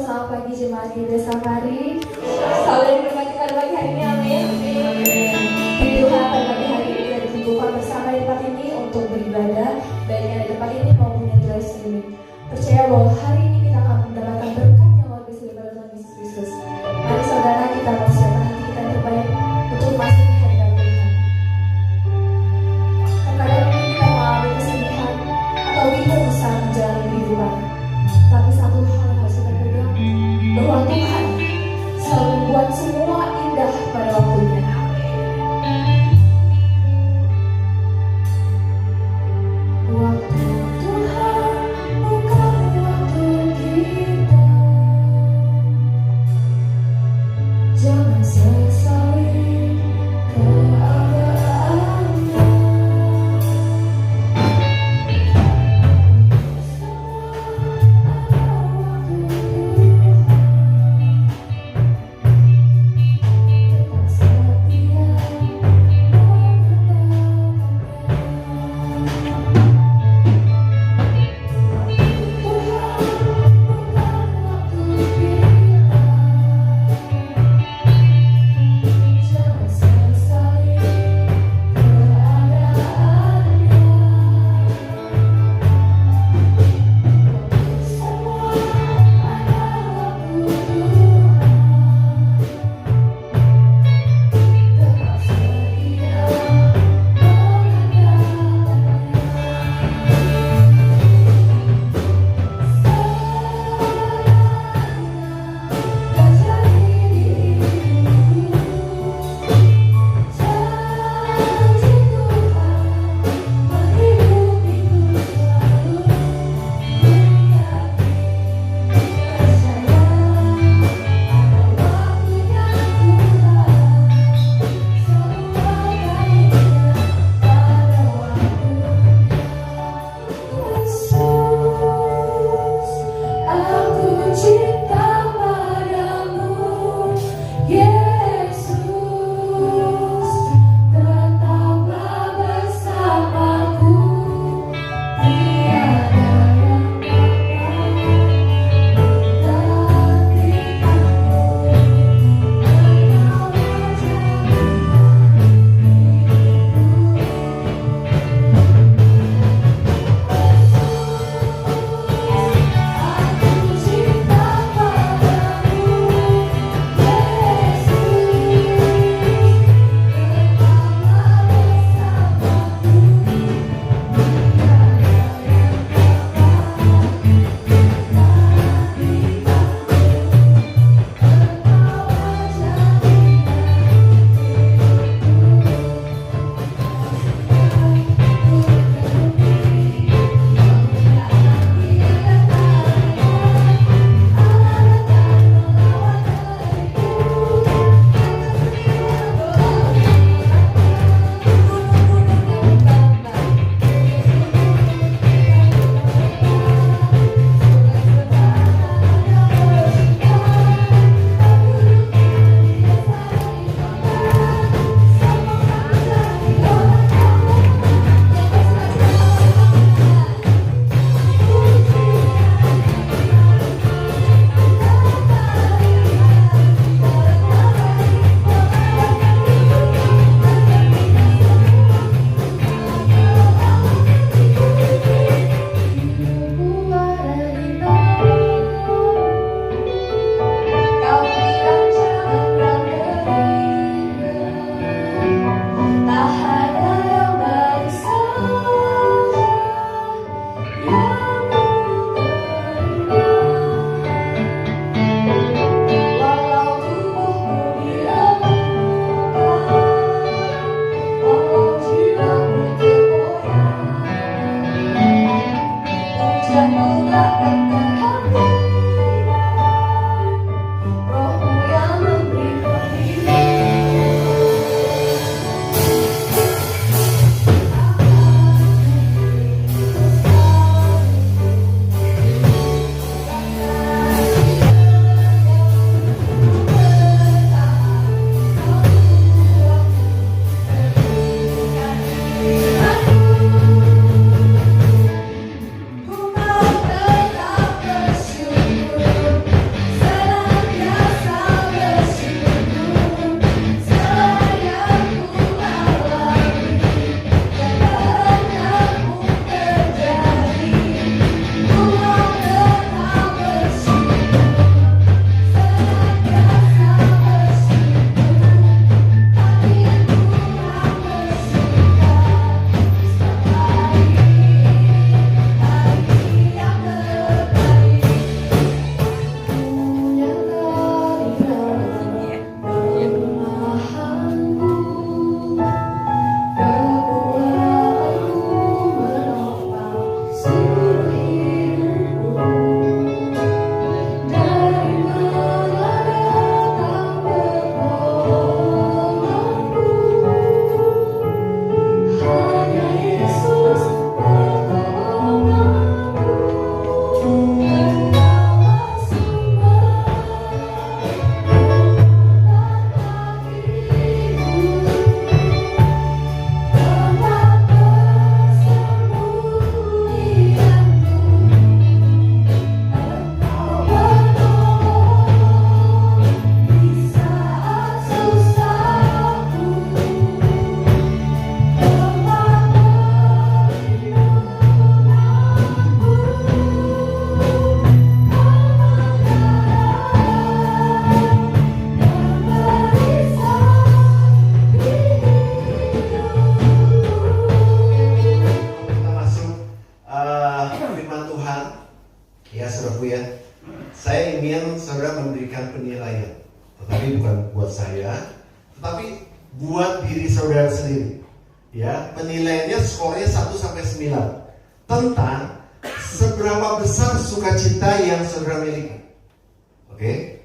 selamat pagi jemaat Gereja Safari. Selalu diberkati pada pagi hari ini, amin. Puji Tuhan, pada pagi hari ini kita dikumpulkan bersama di tempat ini untuk beribadah, baik yang di tempat ini maupun yang live streaming. Percaya bahwa hari ini kita akan mendapatkan berkat yang luar biasa daripada Tuhan Yesus Kristus. Mari saudara, kita persiapkan hati kita yang terbaik untuk masuk di hadirat Tuhan. Terkadang mungkin kita mengalami kesedihan atau bingung saat menjalani kehidupan. Tapi satu hal yang harus kita pegang, bahwa Tuhan selalu membuat semua indah pada waktunya. Waktu Tuhan bukan waktu kita. Jangan sesali keadaannya. Semua ada waktu Tuhan. ingin saudara memberikan penilaian, tetapi bukan buat saya, tetapi buat diri saudara sendiri. Ya, penilaiannya skornya 1 sampai 9 tentang seberapa besar sukacita yang saudara miliki. Oke?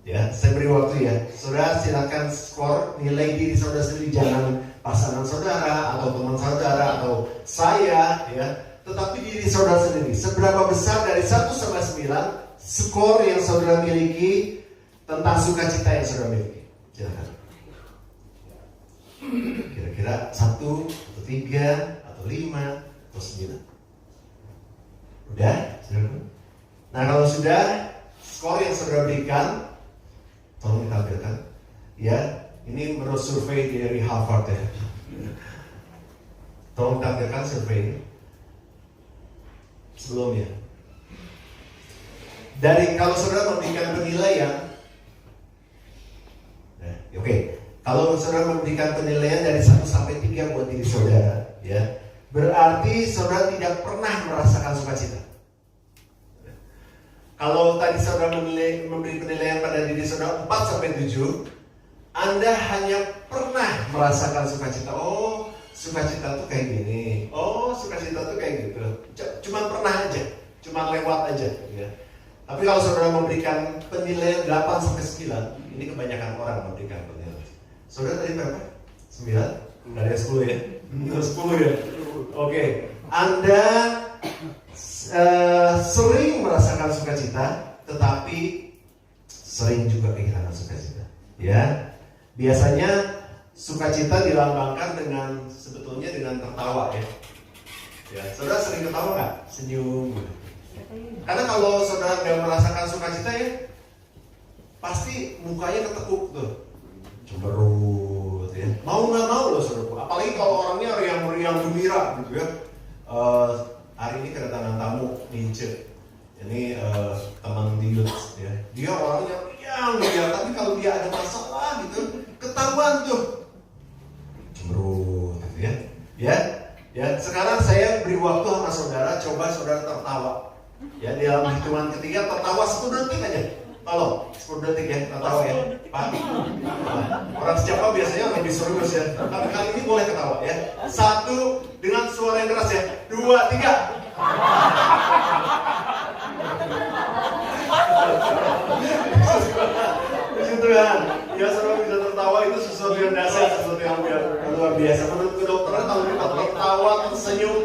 Ya, saya beri waktu ya. Saudara silakan skor nilai diri saudara sendiri, jangan pasangan saudara atau teman saudara atau saya ya, tetapi diri saudara sendiri. Seberapa besar dari 1 sampai 9 skor yang saudara miliki tentang sukacita yang saudara miliki. Silakan. Kira-kira 1 atau 3 atau 5 atau 9. Udah? Nah, kalau sudah, skor yang saudara berikan tolong ditampilkan. Ya, ini menurut survei dari Harvard ya. Tolong tampilkan survei sebelumnya. Dari kalau saudara memberikan penilaian, nah, oke. Kalau saudara memberikan penilaian dari 1 sampai 3 buat diri saudara, ya, berarti saudara tidak pernah merasakan sukacita. Kalau tadi saudara memberi penilaian pada diri saudara 4 sampai 7, Anda hanya pernah merasakan sukacita. Oh, sukacita tuh kayak gini. Oh, sukacita tuh kayak gitu. Cuma pernah aja, cuma lewat aja. Ya. Tapi kalau saudara memberikan penilaian 8 sampai 9, ini kebanyakan orang memberikan penilaian. Saudara tadi berapa? 9? Nggak ada 10 ya? 10 ya? Oke. Anda sering merasakan sukacita, tetapi sering juga kehilangan sukacita. Ya, biasanya sukacita dilambangkan dengan sebetulnya dengan tertawa ya. Ya, saudara sering ketawa nggak? Senyum. Karena kalau saudara nggak merasakan sukacita ya, pasti mukanya ketekuk tuh, cemberut ya. Mau nggak mau loh saudara. Apalagi kalau orangnya riang gembira gitu ya. Hari ini kedatangan tamu Nince. Ini teman Diut ya. Dia orangnya riang ya, tapi kalau dia ada masalah gitu ketahuan tuh cemberut gitu ya. Ya, sekarang saya beri waktu sama saudara, coba saudara tertawa. Ya, dalam hitungan ketiga tertawa 10 detik aja. Tolong, 10 detik ya, tertawa ya. Pak. Orang siapa biasanya lebih serius ya. Tapi kali ini boleh ketawa ya. 1 dengan suara yang keras ya. 2, 3. Puji Tuhan. Ya, saudara bisa tertawa itu sesuatu yang dasar, sesuatu yang luar biasa. Menurut kedokteran kalau kita tertawa, tersenyum,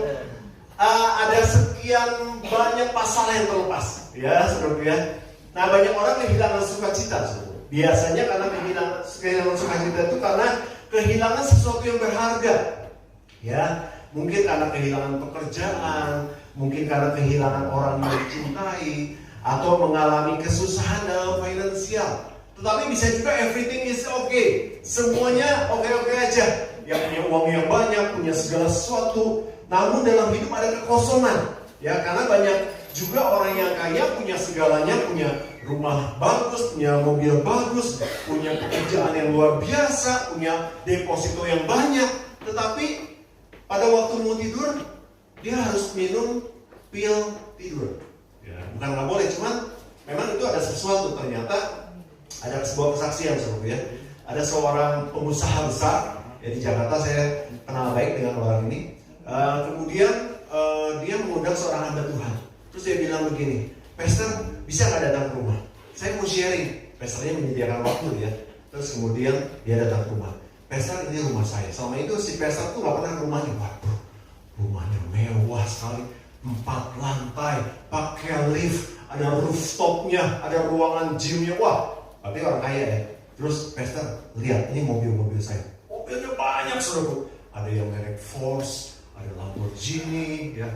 ada sekian banyak pasal yang terlepas. Ya, saudara ya. Nah, banyak orang kehilangan sukacita. Biasanya karena kehilangan sukacita itu karena kehilangan sesuatu yang berharga. Ya, mungkin karena kehilangan pekerjaan, mungkin karena kehilangan orang yang dicintai, atau mengalami kesusahan dalam finansial. Tetapi bisa juga everything is okay. Semuanya oke-oke aja. Yang punya uang yang banyak, punya segala sesuatu. Namun dalam hidup ada kekosongan. Ya, karena banyak juga orang yang kaya punya segalanya, punya rumah bagus, punya mobil bagus, punya pekerjaan yang luar biasa, punya deposito yang banyak. Tetapi pada waktu mau tidur, dia harus minum pil tidur. Ya, bukan nggak boleh, cuman memang itu ada sesuatu. Ternyata ada sebuah kesaksian seperti ya. Ada seorang pengusaha besar ya, di Jakarta, saya kenal baik dengan orang ini. Kemudian dia mengundang seorang hamba Tuhan. Terus dia bilang begini, Pastor bisa nggak datang ke rumah? Saya mau sharing. Pastornya menyediakan waktu ya. Terus kemudian dia datang ke rumah. Pastor, ini rumah saya. Selama itu si pastor tuh nggak pernah ke rumahnya. Waduh, rumahnya mewah sekali, 4 lantai, pakai lift, ada rooftopnya, ada ruangan gymnya. Wah, berarti orang kaya ya. Terus pastor lihat, ini mobil-mobil saya. Mobilnya banyak saudara. Ada yang merek Force, ada Lamborghini, ya.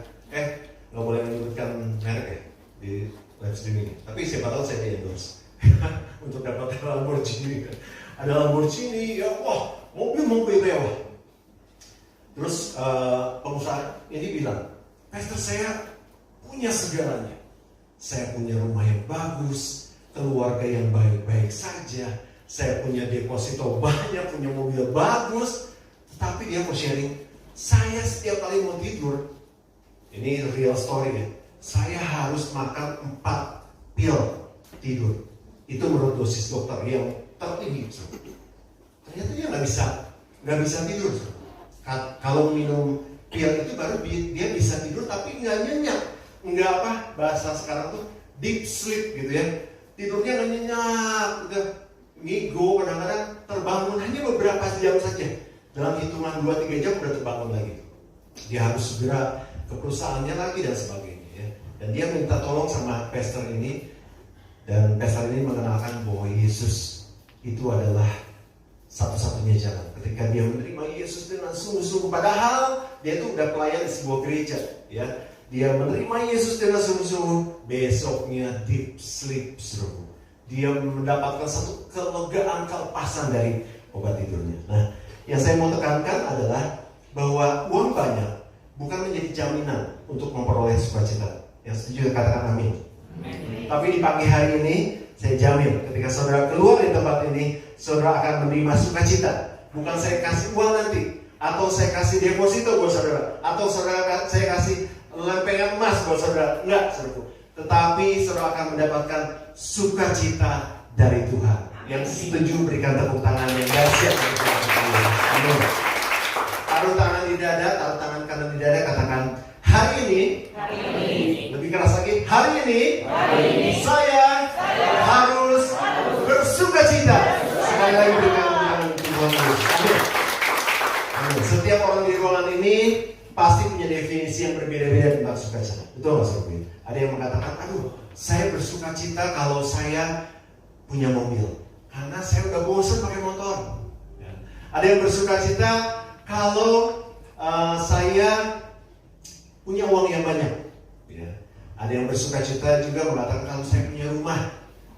Nggak boleh menyebutkan merek ya di live streaming. Tapi siapa tahu saya di endorse untuk dapat Lamborghini. Ada Lamborghini, ya wah, mobil-mobil mewah. Terus pengusaha ini bilang, Pastor, saya punya segalanya. Saya punya rumah yang bagus, keluarga yang baik-baik saja. Saya punya deposito banyak, punya mobil bagus. Tapi dia mau sharing, saya setiap kali mau tidur, ini real story ya, saya harus makan 4 pil tidur. Itu menurut dosis dokter yang tertinggi. Ternyata dia nggak bisa tidur. Kalau minum pil itu baru dia bisa tidur, tapi nggak nyenyak, nggak bahasa sekarang tuh deep sleep gitu ya. Tidurnya nggak nyenyak, udah ngigo, kadang-kadang terbangun hanya beberapa jam saja. Dalam hitungan 2-3 jam udah terbangun lagi. Dia harus segera ke perusahaannya lagi dan sebagainya ya. Dan dia minta tolong sama pastor ini, dan pastor ini mengenalkan bahwa Yesus itu adalah satu-satunya jalan. Ketika dia menerima Yesus dengan sungguh-sungguh, padahal dia itu udah pelayan di sebuah gereja ya. Dia menerima Yesus dengan sungguh-sungguh, besoknya deep sleep, saudara. Dia mendapatkan satu kelegaan, kelepasan dari obat tidurnya. Nah, yang saya mau tekankan adalah bahwa uang banyak bukan menjadi jaminan untuk memperoleh sukacita. Yang setuju katakan amin. Tapi di pagi hari ini saya jamin ketika saudara keluar dari tempat ini, saudara akan menerima sukacita. Bukan saya kasih uang nanti, atau saya kasih deposito buat saudara, atau saya kasih lempengan emas buat saudara. Enggak, saudaraku. Tetapi saudara akan mendapatkan sukacita dari Tuhan. Yang setuju berikan tepuk tangan yang dahsyat. Amin. Taruh tangan di dada, taruh tangan kanan di dada, katakan hari ini. Lebih keras lagi, hari ini saya harus bersukacita. Sekali lagi berikan tepuk tangan Tuhan. Amin. Setiap orang di ruangan ini pasti punya definisi yang berbeda-beda tentang sukacita. Betul nggak saudara? Ada yang mengatakan, aduh, saya bersukacita kalau saya punya mobil, karena saya udah bosan pakai motor. Ya. Ada yang bersukacita kalau saya punya uang yang banyak. Ya. Ada yang bersukacita juga mengatakan kalau saya punya rumah,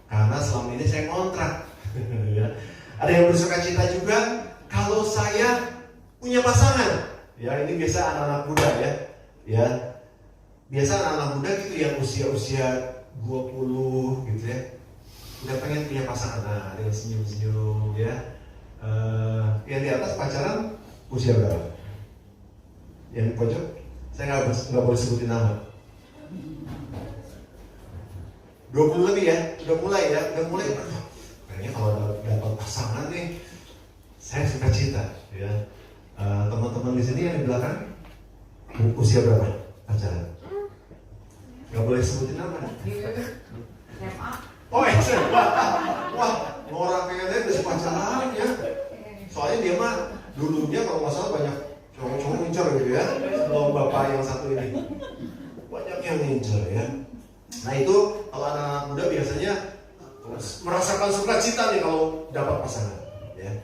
karena selama ini saya kontrak. Ya. Ada yang bersukacita juga kalau saya punya pasangan. Ya, ini biasa anak-anak muda ya. Ya. Biasa anak-anak muda gitu yang usia-usia 20 gitu ya. Udah pengen punya pasangan. Nah, ada yang senyum-senyum ya. Yang di atas pacaran usia berapa? Yang di pojok saya nggak boleh sebutin nama. 20 lebih ya. Udah mulai. Aduh, kayaknya kalau dapat pasangan nih saya sukacita ya. Teman-teman di sini yang di belakang usia berapa pacaran? Gak boleh sebutin nama. Oh SMA. Wah, orang kayaknya udah pacaran ya. Soalnya dia mah dulunya kalau nggak salah banyak cowok-cowok ngincer gitu ya. Sebelum bapak yang satu ini banyak yang ngincer ya. Nah itu kalau anak-anak muda biasanya merasakan sukacita nih kalau dapat pasangan ya.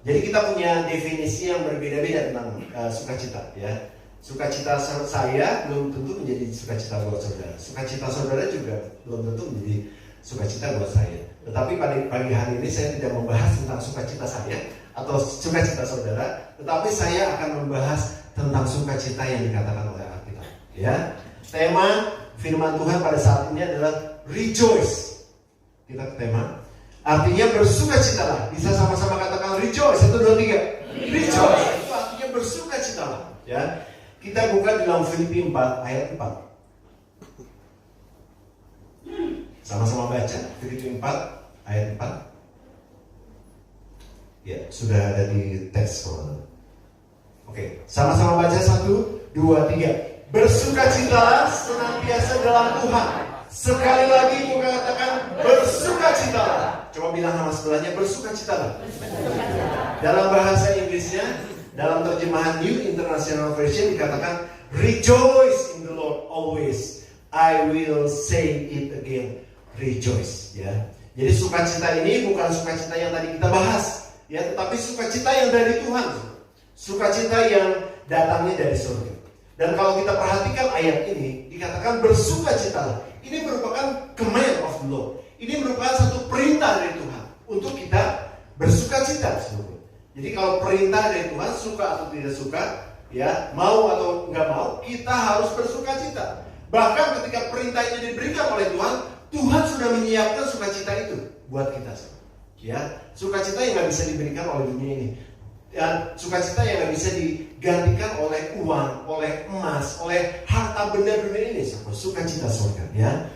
Jadi kita punya definisi yang berbeda-beda tentang sukacita ya. Sukacita saya belum tentu menjadi sukacita buat saudara. Sukacita saudara juga belum tentu menjadi sukacita buat saya. Tetapi pada pagi hari ini saya tidak membahas tentang sukacita saya atau sukacita saudara, tetapi saya akan membahas tentang sukacita yang dikatakan oleh Alkitab. Ya, tema firman Tuhan pada saat ini adalah rejoice. Kita ke tema. Artinya bersukacitalah. Bisa sama-sama katakan rejoice. 1, 2, 3. Rejoice. Itu artinya bersukacitalah. Ya. Kita buka di dalam Filipi 4 ayat 4. Sama-sama baca Filipi 4 ayat 4. Ya, sudah ada di teks. Oke, sama-sama baca 1, 2, 3. Bersukacitalah senantiasa dalam Tuhan. Sekali lagi bukan katakan bersukacitalah. Coba bilang sama sebelahnya bersukacitalah. Dalam bahasa Inggrisnya, dalam terjemahan New International Version dikatakan rejoice in the Lord always. I will say it again, rejoice. Ya. Jadi sukacita ini bukan sukacita yang tadi kita bahas, ya, tetapi sukacita yang dari Tuhan, sukacita yang datangnya dari surga. Dan kalau kita perhatikan ayat ini dikatakan bersukacitalah. Ini merupakan command of the Lord. Ini merupakan satu perintah dari Tuhan untuk kita bersukacita. Jadi kalau perintah dari Tuhan, suka atau tidak suka, ya, mau atau nggak mau, kita harus bersukacita. Bahkan ketika perintah ini diberikan oleh Tuhan, Tuhan sudah menyiapkan sukacita itu buat kita. Ya, sukacita yang nggak bisa diberikan oleh dunia ini, dan sukacita yang nggak bisa digantikan oleh uang, oleh emas, oleh harta benda dunia ini. Sukacita surga. Ya.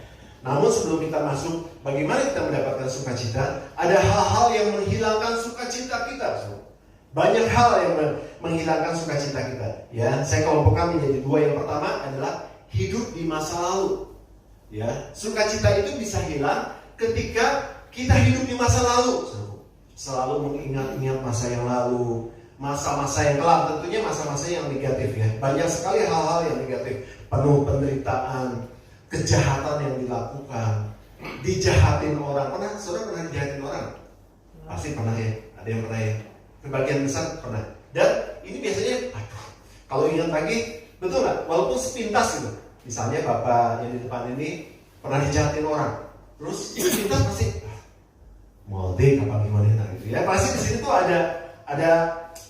Namun sebelum kita masuk, bagaimana kita mendapatkan sukacita? Ada hal-hal yang menghilangkan sukacita kita. Banyak hal yang menghilangkan sukacita kita. Ya, saya kelompokkan menjadi dua. Yang pertama adalah hidup di masa lalu. Ya, sukacita itu bisa hilang ketika kita hidup di masa lalu. Selalu mengingat-ingat masa yang lalu, masa-masa yang kelam, tentunya masa-masa yang negatif ya. Banyak sekali hal-hal yang negatif, penuh penderitaan, kejahatan yang dilakukan, dijahatin orang. Saudara pernah dijahatin orang? Pasti pernah ya, ada yang pernah ya. Sebagian besar pernah. Dan ini biasanya, kalau ingat lagi, betul nggak? Walaupun sepintas gitu. Misalnya bapak yang di depan ini pernah dijahatin orang, terus sepintas pasti molde apa gimana gitu ya. Pasti di sini tuh ada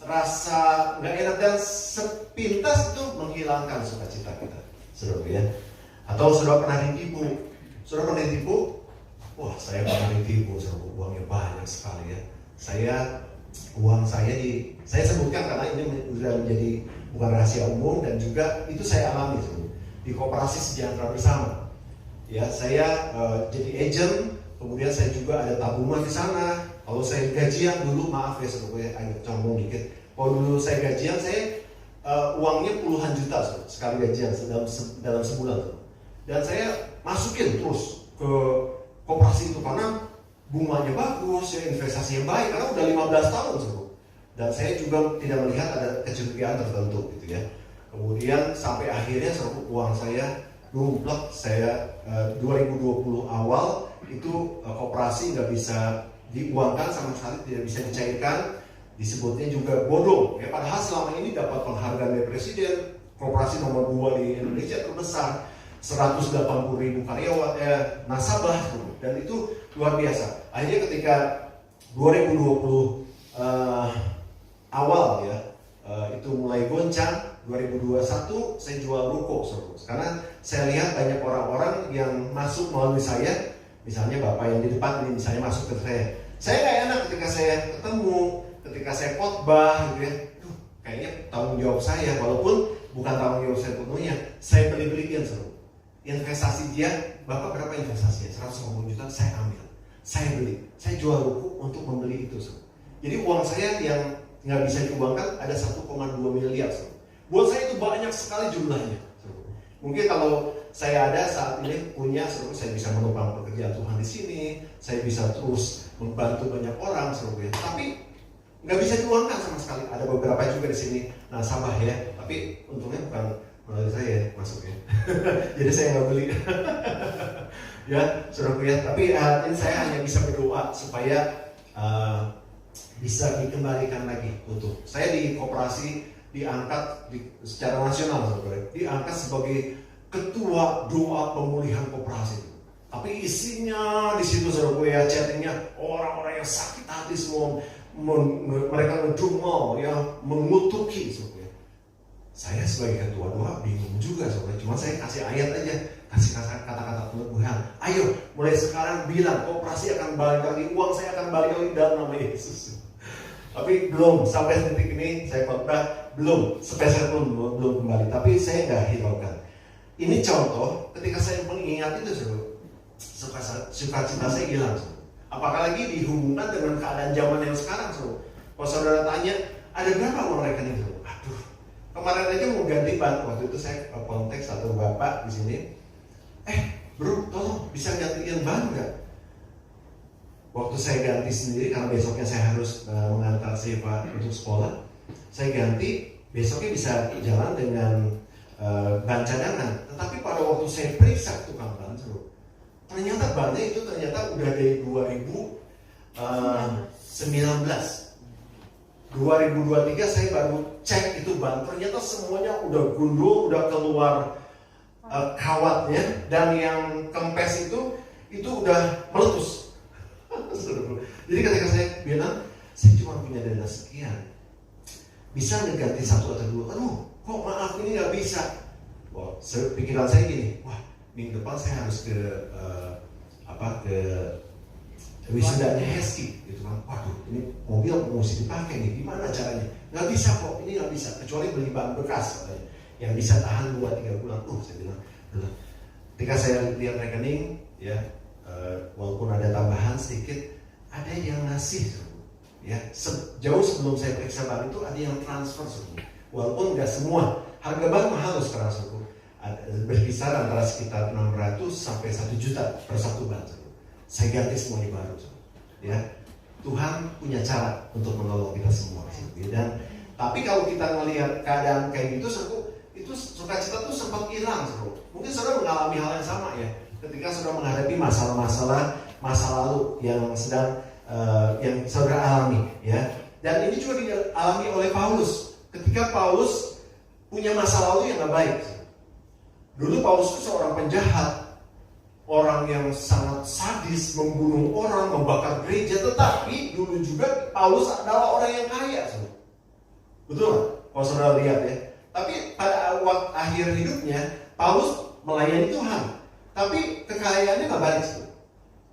rasa nggak enak dan sepintas itu menghilangkan sukacita kita, saudara ya. Atau saudara pernah ditipu? Saudara pernah ditipu? Wah, saya pernah ditipu, saudara. Uangnya banyak sekali ya. Uang saya sebutkan karena ini sudah menjadi bukan rahasia umum dan juga itu saya alami di Koperasi Sejahtera Bersama. Ya, saya jadi agent, kemudian saya juga ada tabungan di sana. Kalau saya gajian dulu, maaf ya sebetulnya agak canggung dikit. Kalau dulu saya gajian, saya uangnya puluhan juta sekali gajian dalam sebulan. Dan saya masukin terus ke koperasi itu karena bunganya bagus, ya, investasi yang baik karena udah 15 tahun sebelum. Dan saya juga tidak melihat ada kecurigaan tertentu gitu ya. Kemudian sampai akhirnya uang saya lumplek. Saya 2020 awal itu koperasi nggak bisa diuangkan sama sekali, tidak bisa dicairkan. Disebutnya juga bodong ya, padahal selama ini dapat penghargaan dari presiden, koperasi nomor 2 di Indonesia terbesar, 180.000 karyawan nasabah, dan itu luar biasa. Akhirnya ketika 2020 awal ya, itu mulai goncang. 2021 saya jual ruko karena saya lihat banyak orang-orang yang masuk melalui saya. Misalnya bapak yang di depan ini misalnya masuk ke saya nggak enak ketika saya ketemu, ketika saya khotbah gitu ya. Kayaknya tanggung jawab saya, walaupun bukan tanggung jawab saya penuhnya, saya beli-beliin investasi dia. Bapak berapa investasinya? 150 juta, saya ambil, saya beli, saya jual buku untuk membeli itu. Jadi uang saya yang nggak bisa diuangkan ada 1,2 miliar. Buat saya itu banyak sekali jumlahnya. Mungkin kalau saya ada saat ini punya, saya bisa menopang pekerjaan Tuhan di sini, saya bisa terus membantu banyak orang, tapi nggak bisa diuangkan sama sekali. Ada beberapa juga di sini nasabah ya, tapi untungnya bukan melalui saya masuknya. Jadi saya nggak beli. Ya, saudaraku ya. Tapi ini saya hanya bisa berdoa supaya bisa dikembalikan lagi utuh. Saya di koperasi diangkat secara nasional, saudara, diangkat sebagai ketua doa pemulihan koperasi. Tapi isinya di situ, saudara ya, chattingnya orang-orang yang sakit hati semua, mereka ngedumel ya, mengutuki, saudara. Saya sebagai ketua doa bingung juga, saudara. Cuma saya kasih ayat aja, kasih kata-kata peneguhan. Ayo, mulai sekarang bilang koperasi akan balik lagi, uang saya akan balik lagi dalam nama Yesus. Tapi belum sampai detik ini saya khotbah, belum sepeser pun belum kembali. Tapi saya nggak hiraukan. Ini contoh ketika saya mengingat itu, sukacita saya hilang. Apalagi dihubungkan dengan keadaan zaman yang sekarang. Kalau saudara tanya, ada berapa uang rekening? Aduh, kemarin aja mau ganti ban. Waktu itu saya kontak satu bapak di sini. Bro, tolong bisa gantiin ban nggak? Waktu saya ganti sendiri, karena besoknya saya harus mengantar Siva untuk sekolah, saya ganti, besoknya bisa jalan dengan ban cadangan. Tetapi pada waktu saya periksa tukang ban, ternyata bannya itu ternyata udah dari 2019. 2023 saya baru cek itu ban, ternyata semuanya udah gundul, udah keluar kawatnya, dan yang kempes itu udah meletus. Jadi ketika saya bilang, saya cuma punya dana sekian, bisa ngeganti 1 atau 2, kok maaf ini nggak bisa. Wah, pikiran saya gini, wah minggu depan saya harus ke wisudanya Hesky gitu kan. Waduh, ini mobil mesti dipakai nih, gimana caranya? Nggak bisa kok, ini nggak bisa, kecuali beli bahan bekas yang bisa tahan 2-3 bulan. Saya bilang, ketika saya lihat rekening, ya. Walaupun ada tambahan sedikit, ada yang ngasih, ya. Jauh sebelum saya periksa ban itu ada yang transfer, walaupun nggak semua. Harga ban mahal sekarang, berkisar antara sekitar 600 sampai 1 juta per satu ban. Saya ganti semuanya baru, ya. Tuhan punya cara untuk menolong kita semua, dan tapi kalau kita melihat keadaan kayak gitu, itu sukacita tuh sempat hilang, Mungkin saudara mengalami hal yang sama, ya. Ketika saudara menghadapi masalah-masalah masa lalu yang sedang yang saudara alami, ya. Dan ini juga dialami oleh Paulus. Ketika Paulus punya masa lalu yang gak baik. Dulu Paulus itu seorang penjahat, orang yang sangat sadis, membunuh orang, membakar gereja. Tetapi dulu juga Paulus adalah orang yang kaya, betul? Kalau saudara lihat, ya. Tapi pada waktu akhir hidupnya Paulus melayani Tuhan. Tapi kekayaannya gak baik.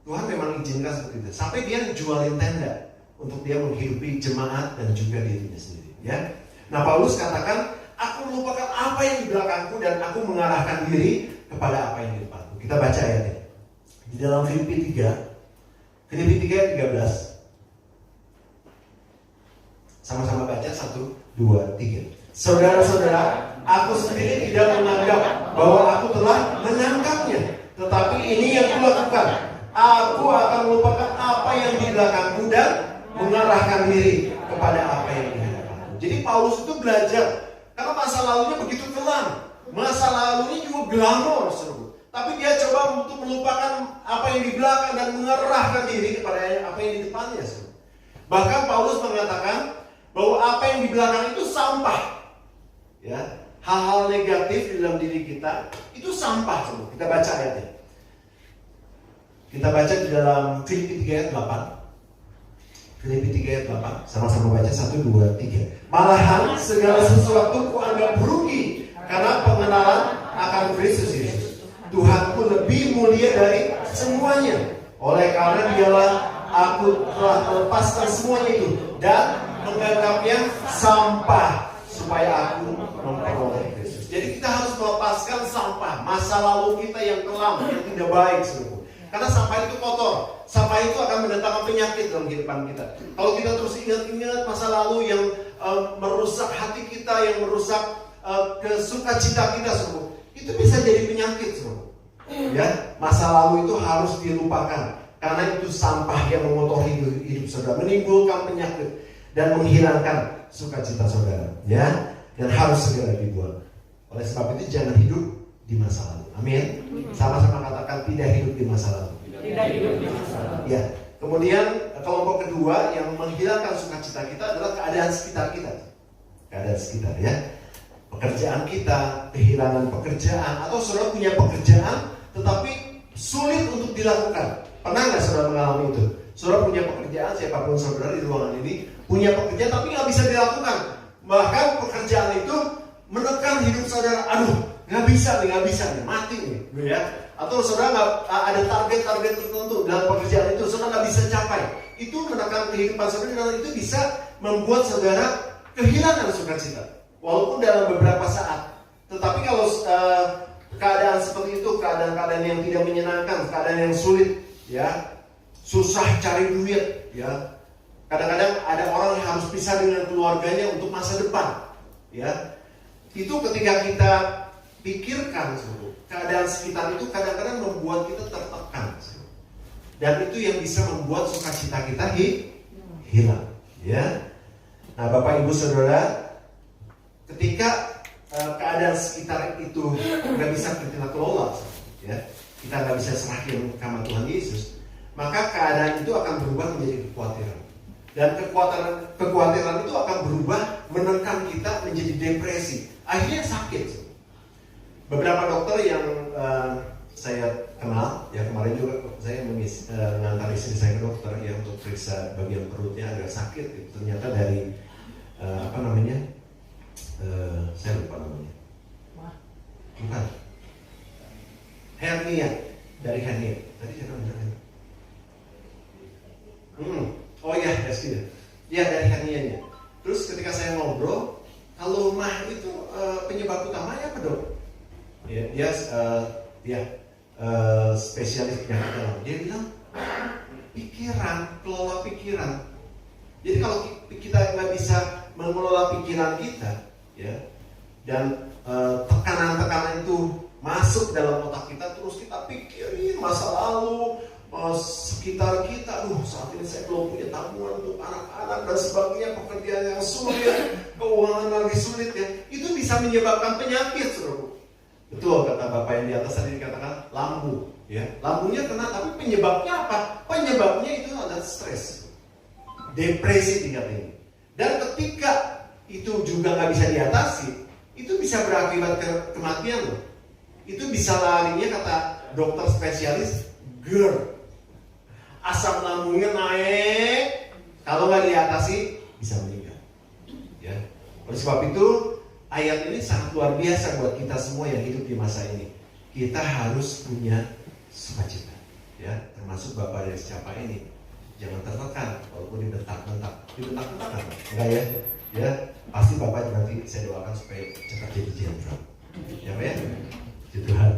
Tuhan memang izinkan seperti itu. Sampai dia jualin tenda untuk dia menghidupi jemaat dan juga dirinya sendiri, ya. Nah, Paulus katakan, aku melupakan apa yang di belakangku dan aku mengarahkan diri kepada apa yang di depanku. Kita baca ayatnya. Di dalam Filipi 3 ayat 13. Sama-sama baca, 1, 2, 3. Saudara-saudara, aku sendiri tidak menganggap bahwa aku telah menangkapnya, tetapi ini yang kulakukan. Aku akan melupakan apa yang di belakangku dan mengarahkan diri kepada apa yang di hadapanku. Jadi Paulus itu belajar, karena masa lalunya begitu kelam, masa lalunya juga glamor, tapi dia coba untuk melupakan apa yang di belakang dan mengarahkan diri kepada apa yang di depannya. Bahkan Paulus mengatakan bahwa apa yang di belakang itu sampah, ya. Hal-hal negatif di dalam diri kita itu sampah. Kita baca ayatnya. Kita baca di dalam Filipi 3 ayat 8. Filipi 3 ayat 8. Sama-sama baca, 1, 2, 3. Malahan segala sesuatu kuanggap rugi karena pengenalan akan Kristus Yesus, Tuhanku lebih mulia dari semuanya. Oleh karena dialah aku telah melepaskan semuanya itu dan menganggapnya sampah supaya aku memperoleh Kristus. Jadi kita harus melepaskan sampah masa lalu kita yang kelam, yang tidak baik, karena sampah itu kotor. Sampah itu akan mendatangkan penyakit dalam kehidupan kita. Kalau kita terus ingat-ingat masa lalu yang merusak hati kita, yang merusak kesukacita kita, itu bisa jadi penyakit, ya. Masa lalu itu harus dilupakan, karena itu sampah yang mengotori hidup saudara, menimbulkan penyakit dan menghilangkan sukacita saudara, ya. Dan harus segera dibuang. Oleh sebab itu jangan hidup di masa lalu. Amin. Sama-sama katakan, tidak hidup di masa lalu. Tidak hidup di masa lalu. Ya. Kemudian kelompok kedua yang menghilangkan sukacita kita adalah keadaan sekitar kita. Keadaan sekitar, ya. Pekerjaan kita, kehilangan pekerjaan, atau saudara punya pekerjaan tetapi sulit untuk dilakukan. Pernah nggak saudara mengalami itu? Saudara punya pekerjaan, siapapun saudara di ruangan ini punya pekerjaan tapi nggak bisa dilakukan. Bahkan pekerjaan itu menekan hidup saudara. Aduh, nggak bisa nih, mati nih, ya. Atau saudara nggak ada target-target tertentu dalam pekerjaan itu, saudara nggak bisa capai. Itu menekan kehidupan saudara dan itu bisa membuat saudara kehilangan sukacita, walaupun dalam beberapa saat. Tetapi kalau keadaan seperti itu, keadaan-keadaan yang tidak menyenangkan, keadaan yang sulit, ya, susah cari duit, ya. Kadang-kadang ada orang yang harus pisah dengan keluarganya untuk masa depan, ya. Itu ketika kita pikirkan, keadaan sekitar itu kadang-kadang membuat kita tertekan, dan itu yang bisa membuat sukacita kita hilang, ya. Nah, Bapak Ibu Saudara, ketika keadaan sekitar itu nggak bisa kita kelola, ya, kita nggak bisa serahkan sama Tuhan Yesus, maka keadaan itu akan berubah menjadi kekhawatiran. Dan kekhawatiran itu akan berubah menekan kita menjadi depresi. Akhirnya sakit. Beberapa dokter yang saya kenal, ya, kemarin juga saya mengantar istri saya ke dokter, ya, untuk periksa bagian perutnya agak sakit. Gitu. Ternyata dari saya lupa namanya. Bukan. Hernia, dari hernia. Tadi saya bilang. Oh iya, ya dari hernianya. Terus ketika saya ngobrol, kalau mah itu penyebab utamanya apa, Dok? Ya, spesialis penyakit dalam. Dia bilang pikiran, kelola pikiran. Jadi kalau kita nggak bisa mengelola pikiran kita, ya, dan tekanan-tekanan itu masuk dalam otak kita, terus kita pikirin masa lalu, sekitar kita, saat ini saya belum punya tabungan untuk anak-anak dan sebagainya, pekerjaan yang sulit, keuangan lagi sulit, ya, itu bisa menyebabkan penyakit, saudara. Betul kata Bapak yang di atas tadi dikatakan lambung, ya, lambungnya kena, tapi penyebabnya apa? Penyebabnya itu adalah stres, depresi tingkat tinggi, dan ketika itu juga nggak bisa diatasi, itu bisa berakibat kematian loh. Itu bisa larinya, kata dokter spesialis, GERD. Asam lambungnya naik, kalau nggak diatasi bisa meninggal. Ya. Oleh sebab itu ayat ini sangat luar biasa buat kita semua yang hidup di masa ini. Kita harus punya sukacita, ya, termasuk Bapak dari siapa ini. Jangan tertekan walaupun dibentak-bentak kan? Enggak ya? Ya, pasti Bapak nanti saya doakan supaya cepat jadi jenderal. Ya, Pak ya? Tuhan.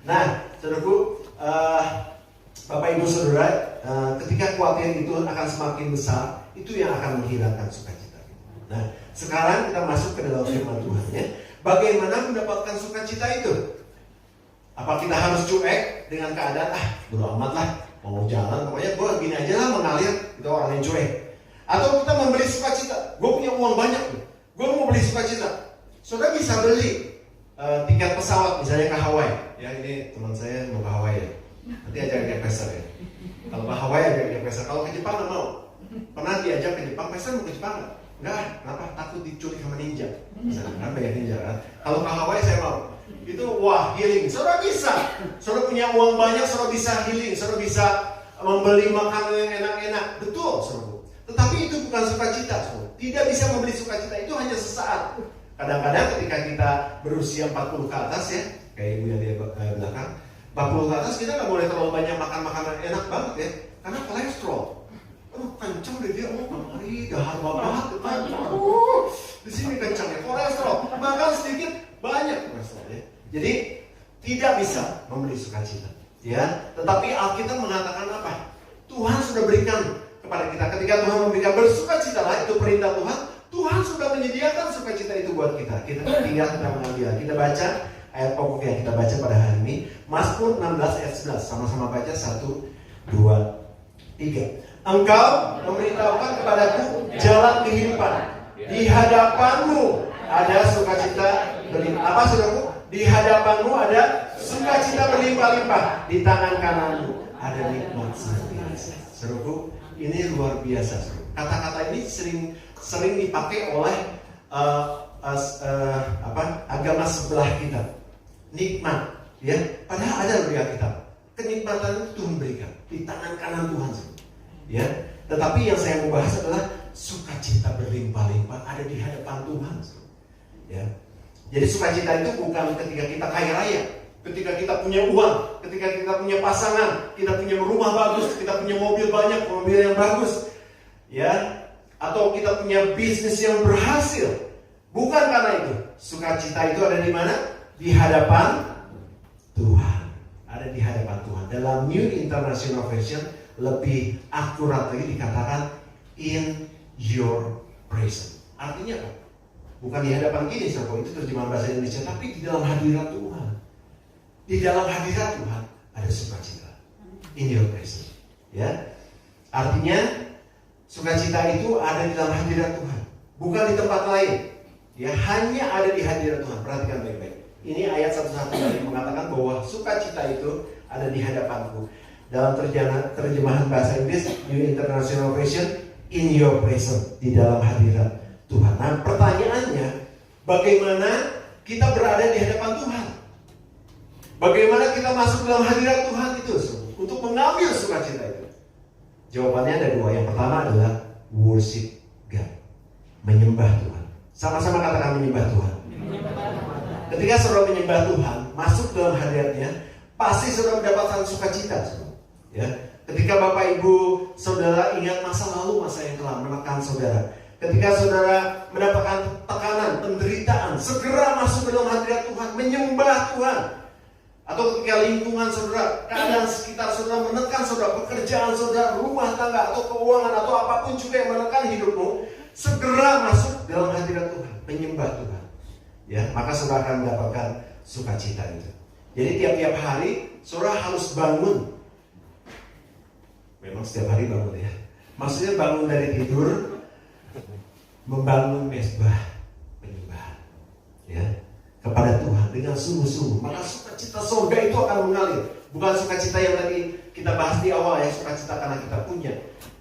Nah, saudaraku, Bapak Ibu Saudara, ketika khawatir itu akan semakin besar, itu yang akan menghilangkan sukacita. Nah, sekarang kita masuk ke dalam firman Tuhan, ya. Bagaimana mendapatkan sukacita itu? Apa kita harus cuek dengan keadaan, bodo amat lah, mau jalan, pokoknya gue gini aja lah, mengalir, kita orang yang cuek. Atau kita membeli sukacita, gue punya uang banyak nih, gue mau beli sukacita. Saudara bisa beli tiket pesawat misalnya ke Hawaii. Ya, ini teman saya mau ke Hawaii ya. Nanti ajak dia Pastor ya. Kalau ke Hawaii ajak dia Pastor. Kalau ke Jepang nggak mau. Pernah diajak ke Jepang, Pastor mau ke Jepang nggak? Enggak, kenapa? Takut diculik sama ninja. Misalnya kan banyak ninja kan. Kalau ke Hawaii saya mau. Itu wah, healing. Saudara bisa. Saudara punya uang banyak, saudara bisa healing. Saudara bisa membeli makanan yang enak-enak. Betul, saudara. Tetapi itu bukan sukacita, saudara. Tidak bisa membeli sukacita, itu hanya sesaat. Kadang-kadang ketika kita berusia 40 ke atas, ya, kayak ibu yang di belakang, 40 ke atas kita nggak boleh terlalu banyak makan makanan enak banget, ya, karena kolesterol. Kencang deh dia, kemari dahar banget, di sini kencang ya, kolesterol. Makan sedikit banyak kolesterol, ya. Jadi tidak bisa membeli sukacita, ya. Tetapi Alkitab mengatakan apa? Tuhan sudah berikan kepada kita. Ketika Tuhan memberikan bersukacitalah, itu perintah Tuhan. Tuhan sudah menyediakan sukacita itu buat kita. Kita tinggal kita mengambil. Kita baca ayat pokok yang kita baca pada hari ini, Mazmur 16 ayat 11. Sama-sama baca 1, 2, 3. Engkau memberitahukan kepadaku jalan kehidupan. Di hadapanmu ada sukacita berlimpah. Apa saudaraku? Di hadapanmu ada sukacita berlimpah-limpah. Di tangan kananmu ada nikmat senantiasa. Saudaraku, ini luar biasa. Kata-kata ini sering dipakai oleh agama sebelah kita. Nikmat, ya. Padahal ada di Alkitab. Kenikmatan itu Tuhan berikan di tangan kanan Tuhan, ya. Tetapi yang saya mau bahas adalah sukacita berlimpah-limpah ada di hadapan Tuhan, ya. Jadi sukacita itu bukan ketika kita kaya raya, ketika kita punya uang, ketika kita punya pasangan, kita punya rumah bagus, kita punya mobil banyak, mobil yang bagus, ya. Atau kita punya bisnis yang berhasil. Bukan karena itu. Sukacita itu ada di mana? Di hadapan Tuhan. Ada di hadapan Tuhan. Dalam New International Version lebih akurat lagi dikatakan in your presence. Artinya apa? Bukan di hadapan gini, saudara. Itu terjemahan bahasa Indonesia, tapi di dalam hadirat Tuhan. Di dalam hadirat Tuhan ada sukacita. In your presence. Ya. Artinya sukacita itu ada di dalam hadirat Tuhan, bukan di tempat lain. Ya, hanya ada di hadirat Tuhan. Perhatikan baik-baik. Ini ayat satu-satunya yang mengatakan bahwa sukacita itu ada di hadapanku. Dalam terjemahan bahasa Inggris New International Version, in your presence, di dalam hadirat Tuhan. Nah, pertanyaannya, bagaimana kita berada di hadapan Tuhan? Bagaimana kita masuk dalam hadirat Tuhan itu untuk mengambil sukacita itu? Jawabannya ada dua. Yang pertama adalah worship God, menyembah Tuhan. Sama-sama katakan menyembah Tuhan. Ketika saudara menyembah Tuhan, masuk dalam hadiratnya, pasti saudara mendapatkan sukacita. Ya, ketika Bapak Ibu saudara ingat masa lalu, masa yang telah menekan saudara, ketika saudara mendapatkan tekanan, penderitaan, segera masuk dalam hadirat Tuhan, menyembah Tuhan. atau ketika lingkungan saudara, keadaan sekitar saudara menekan saudara, pekerjaan saudara, rumah tangga atau keuangan atau apapun juga yang menekan hidupmu, segera masuk dalam hadirat Tuhan, menyembah Tuhan. Ya, maka saudara akan mendapatkan sukacita itu. Jadi tiap-tiap hari saudara harus bangun. Memang setiap hari bangun ya. Maksudnya bangun dari tidur, membangun mezbah penyembahan. Ya. Kepada Tuhan dengan sungguh-sungguh, maka sukacita surga itu akan mengalir. Bukan sukacita yang tadi kita bahas di awal ya, sukacita karena kita punya,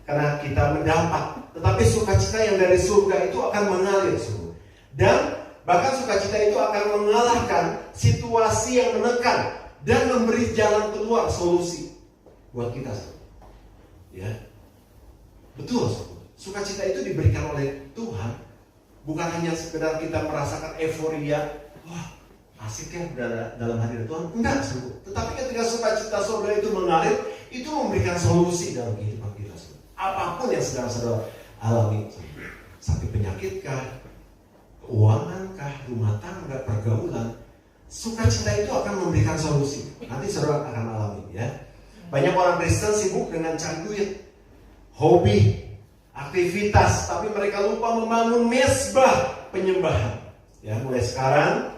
karena kita mendapat. Tetapi sukacita yang dari surga itu akan mengalir sungguh. Dan bahkan sukacita itu akan mengalahkan situasi yang menekan dan memberi jalan keluar, solusi buat kita. Ya, betul. Sukacita itu diberikan oleh Tuhan, bukan hanya sekedar kita merasakan euforia. Wah, asik ya berada dalam hadirat Tuhan. Enggak, sungguh. Tetapi ketika sukacita surga itu mengalir, itu memberikan solusi dalam kehidupan kita. Apapun yang sedang saudara alami, sakit penyakit kah, keuangan kah, rumah tangga, pergaulan, sukacita itu akan memberikan solusi. Nanti saudara akan alami ya. Banyak orang Kristen sibuk dengan cari duit, hobi, aktivitas, tapi mereka lupa membangun mezbah penyembahan. Ya, mulai sekarang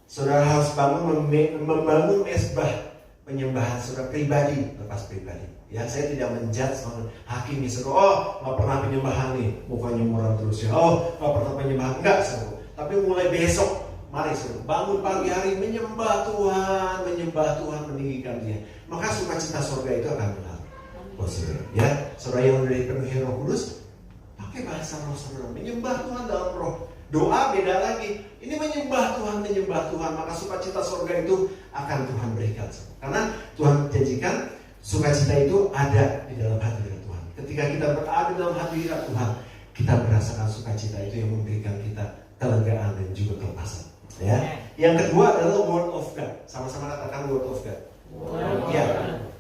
saudara harus membangun mezbah penyembahan saudara pribadi, lepas pribadi. Ya, saya tidak menjudge hakimi saudara. Oh, nggak pernah penyembahan nih, mukanya muram terus ya. Oh, nggak pernah penyembahan, enggak saudara. Tapi mulai besok, mari saudara bangun pagi hari menyembah Tuhan, meninggikan Dia. Maka sukacita surga itu akan mengalir. Oh, saudara, ya, saudara yang dipenuhi Roh Kudus, pakai bahasa roh saudara, menyembah Tuhan dalam roh. Doa beda lagi. Ini menyembah Tuhan, maka sukacita surga itu akan Tuhan berikan. Karena Tuhan janjikan sukacita itu ada di dalam hadirat Tuhan. Ketika kita berada dalam hadirat Tuhan, kita merasakan sukacita itu yang memberikan kita kelegaan dan juga kelepasan. Ya. Yang kedua adalah Word of God. Sama-sama katakan Word of God. Ya.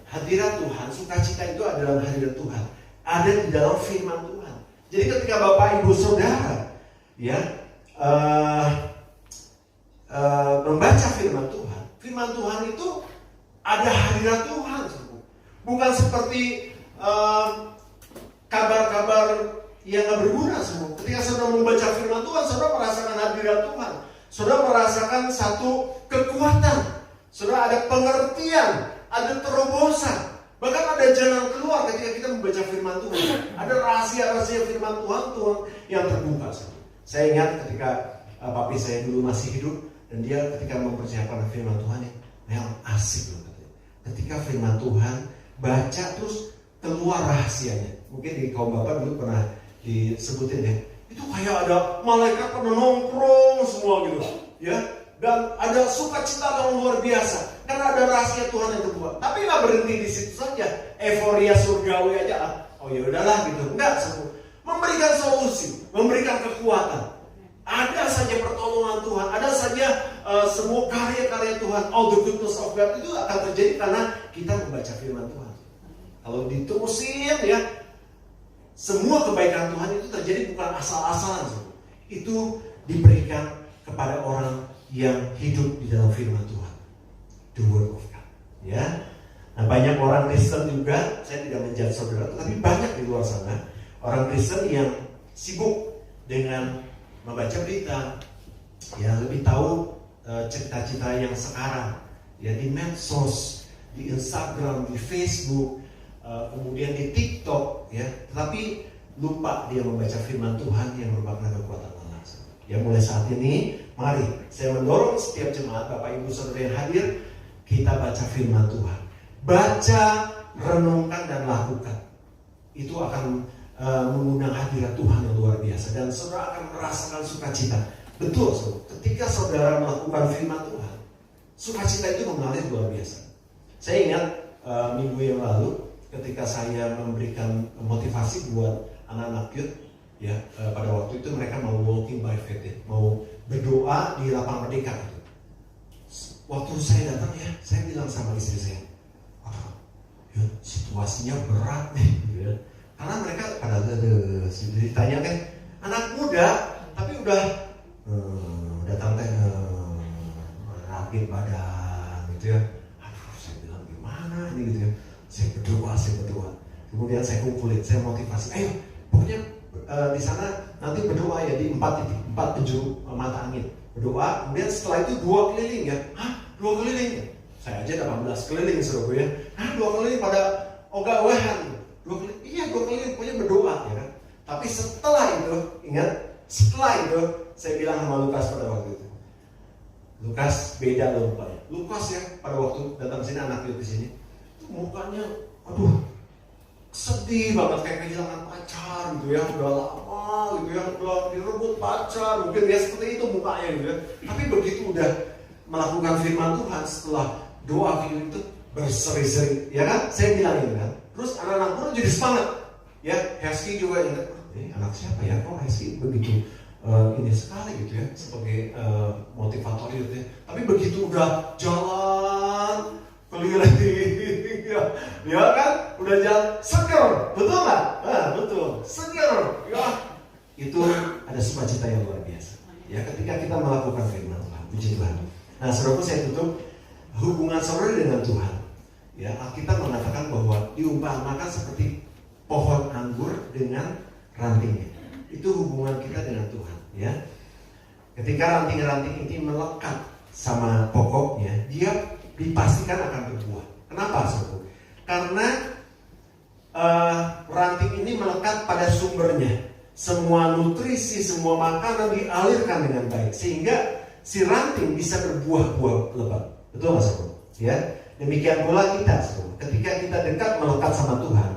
Hadirat Tuhan, sukacita itu ada dalam hadirat Tuhan, ada di dalam firman Tuhan. Jadi ketika Bapak Ibu Saudara membaca firman Tuhan itu ada hadirat Tuhan. Bukan seperti kabar-kabar yang gak berguna semua. Ketika saudara membaca firman Tuhan, saudara merasakan hadirat Tuhan. Saudara merasakan satu kekuatan. Saudara ada pengertian, ada terobosan. Bahkan ada jalan keluar ketika kita membaca firman Tuhan. Ada rahasia-rahasia firman Tuhan yang terbuka. Saya ingat ketika papi saya dulu masih hidup, dan dia ketika mempersiapkan firman Tuhan, memang asik loh katanya. Ketika firman Tuhan baca terus keluar rahasianya. Mungkin di kaum bapak dulu pernah disebutin ya, itu kayak ada malaikat pada nongkrong semua gitu ya, dan ada sukacita yang luar biasa karena ada rahasia Tuhan yang terbuka. Tapi nggak berhenti di situ saja, euforia surgawi aja. Oh ya udahlah gitu, enggak, semua memberikan solusi, memberikan kekuatan. Ada saja pertolongan Tuhan, ada saja semua karya-karya Tuhan. All the goodness of God itu akan terjadi karena kita membaca firman Tuhan. Kalau diterusin ya, semua kebaikan Tuhan itu terjadi bukan asal-asalan. Itu diberikan kepada orang yang hidup di dalam firman Tuhan. The Word of God. Ya. Nah, banyak orang Kristen juga, saya tidak menjudge saudara, tapi banyak di luar sana orang Kristen yang sibuk dengan membaca berita, ya lebih tahu cerita-cerita yang sekarang, ya di medsos, di Instagram, di Facebook, kemudian di TikTok, ya. Tetapi lupa dia membaca firman Tuhan yang merupakan kekuatan Allah. Ya, mulai saat ini, mari saya mendorong setiap jemaat, Bapak Ibu Saudara yang hadir, kita baca firman Tuhan. Baca, renungkan dan lakukan. Itu akan mengundang hadirat Tuhan yang luar biasa, dan saudara akan merasakan sukacita. Betul, saudara. Ketika saudara melakukan firman Tuhan, sukacita itu mengalir luar biasa. Saya ingat minggu yang lalu ketika saya memberikan motivasi buat anak-anak youth, ya, pada waktu itu mereka mau walking by faith, ya, mau berdoa di lapang merdeka. Waktu saya datang ya, saya bilang sama istri saya, situasinya berat nih, ya. Karena mereka pada ditanya kan, anak muda tapi udah datang teh rakit badan gitu ya, Kemudian saya kumpulin, saya motivasi. Ayo, pokoknya di sana nanti berdoa ya di 4 titik, 4 penjuru mata angin. Berdoa, kemudian setelah itu 2 keliling ya. Hah? 2 keliling ya? Saya aja 18 keliling suruh ya. Hah? 2 keliling pada ogah-ogahan. 2 keliling, iya 2 keliling, pokoknya berdoa ya kan. Tapi setelah itu, ingat, setelah itu saya bilang sama Lukas pada waktu itu. Lukas beda loh mukanya. Lukas ya pada waktu datang sini, anak di sini, mukanya, aduh, sedih banget kayak kehilangan pacar gitu ya, udah lama gitu ya, udah direbut pacar, mungkin ya seperti itu mukanya gitu ya. Tapi begitu udah melakukan firman Tuhan, setelah doa firman itu berseri-seri, ya kan? Saya bilang ini kan. Terus anak-anak pun jadi semangat, ya. Hesky juga ingat, anak siapa ya? Kok Hesky begitu ini sekali gitu ya, sebagai motivator gitu ya. Tapi begitu udah jalan keliling ya kan, udah jalan seger, betul nggak? Nah, betul, seger, ya. Itu ada sukacita yang luar biasa. Ya, ketika kita melakukan firman Tuhan, puji Tuhan. Nah, saudaraku, saya tutup hubungan saudara dengan Tuhan. Ya, Alkitab mengatakan bahwa diumpamakan seperti pohon anggur dengan rantingnya. Itu hubungan kita dengan Tuhan. Ya, ketika ranting-ranting ini melekat sama pokoknya, dia dipastikan akan berbuah. Kenapa, saudara? Karena ranting ini melekat pada sumbernya. Semua nutrisi, semua makanan dialirkan dengan baik, sehingga si ranting bisa berbuah-buah lebat. Betul nggak, saudara? Ya, demikian pula kita, saudara. Ketika kita dekat melekat sama Tuhan,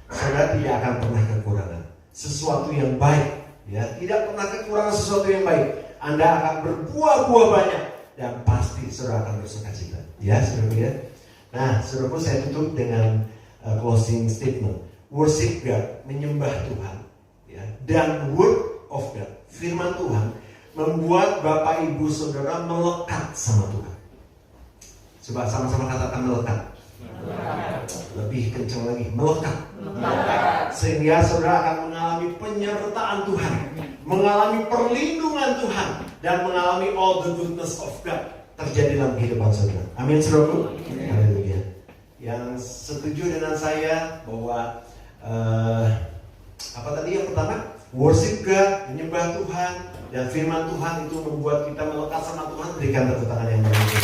saudara tidak akan pernah kekurangan sesuatu yang baik. Ya, tidak pernah kekurangan sesuatu yang baik. Anda akan berbuah-buah banyak dan pasti saudara akan bersukacita. Ya, saudara ya. Nah, saudaraku, saya tutup dengan closing statement. Worship God, menyembah Tuhan, ya, dan word of God, firman Tuhan, membuat Bapak Ibu Saudara melekat sama Tuhan. Coba sama-sama katakan melekat. Lebih kencang lagi, melekat. Sehingga saudara akan mengalami penyertaan Tuhan, mengalami perlindungan Tuhan, dan mengalami all the goodness of God terjadi dalam kehidupan saudara. Amin, saudaraku. Haleluya. Yang setuju dengan saya bahwa apa tadi yang pertama? Worship God, menyembah Tuhan, dan firman Tuhan itu membuat kita melekat sama Tuhan. Berikan tepuk tangan yang baik.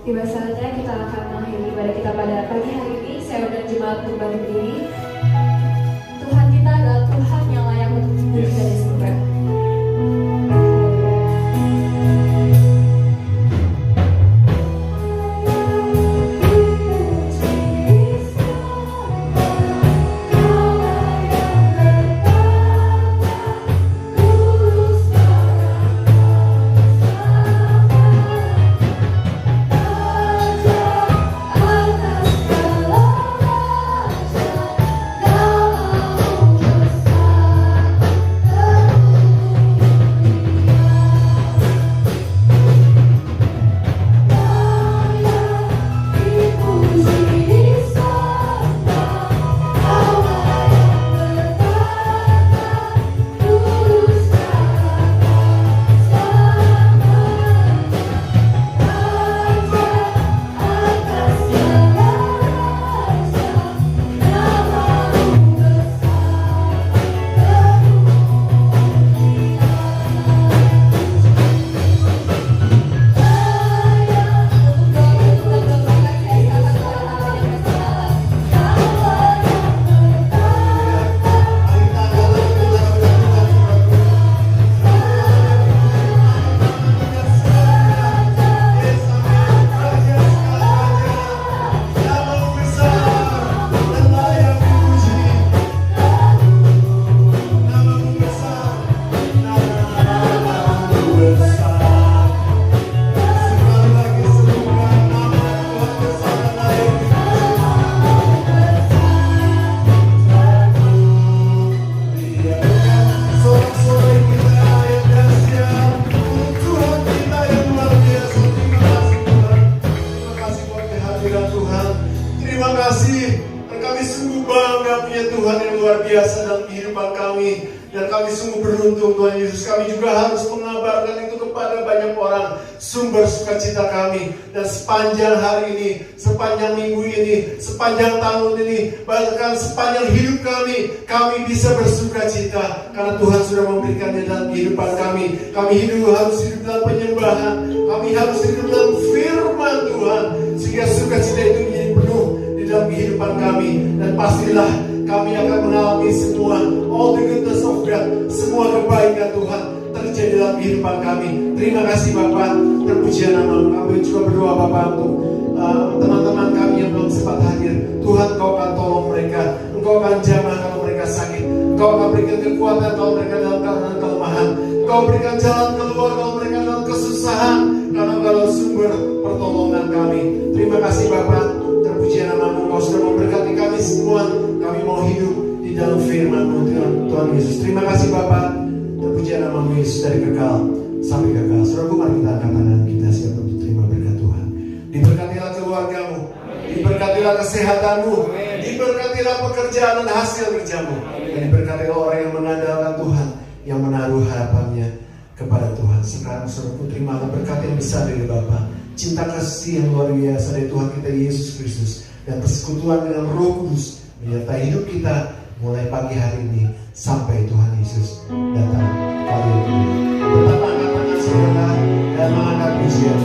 Tiba saatnya kita akan mengakhiri ibadah kita pada pagi hari ini. Saya undang jemaat kembali berdiri. Tuhan kita adalah Tuhan yang layak untuk dipuji dan disembah. Atas Kami sungguh bangga punya Tuhan yang luar biasa dalam kehidupan kami. Dan kami sungguh beruntung Tuhan Yesus. Kami juga harus mengabarkan itu kepada banyak orang, sumber sukacita kami. Dan sepanjang hari ini, sepanjang minggu ini, sepanjang tahun ini, bahkan sepanjang hidup kami bisa bersukacita karena Tuhan sudah memberikannya dalam kehidupan kami. Kami harus hidup dalam penyembahan, kami harus hidup dalam firman Tuhan, sehingga sukacita itu menjadi penuh di dalam kehidupan kami. Dan pastilah kami akan mengalami semua all the goodness of God, semua kebaikan Tuhan terjadi dalam kehidupan kami. Terima kasih Bapak, terpuji nama-Mu. Kami juga berdoa Bapak untuk teman-teman kami yang belum sempat hadir. Tuhan, Engkau akan tolong mereka, Engkau akan jamah kalau mereka sakit, Engkau akan berikan kekuatan kalau mereka dalam keadaan kelemahan, Engkau berikan jalan keluar kalau mereka dalam kesusahan, karena Engkau sumber pertolongan kami. Terima kasih Bapak, terpuji nama-Mu. Engkau sudah memberkati kami semua. Kami mau hidup di dalam firman-Mu Tuhan Yesus. Terima kasih Bapak, terpuji nama-Mu Yesus dari kekal sampai kekal. Saudaraku, mari kita angkat tangan kita siap untuk terima berkat Tuhan. Diberkatilah keluargamu, diberkatilah kesehatanmu, diberkatilah pekerjaan dan hasil kerjamu, dan diberkatilah orang yang mengandalkan Tuhan, yang menaruh harapannya kepada Tuhan. Sekarang saudaraku, terimalah berkat yang besar dari Bapa, cinta kasih yang luar biasa dari Tuhan kita Yesus Kristus, dan persekutuan dengan Roh Kudus menyertai hidup kita mulai pagi hari ini sampai Tuhan Yesus datang kali ini. Tetap angkat tangan saudara dan mengangkat pujian.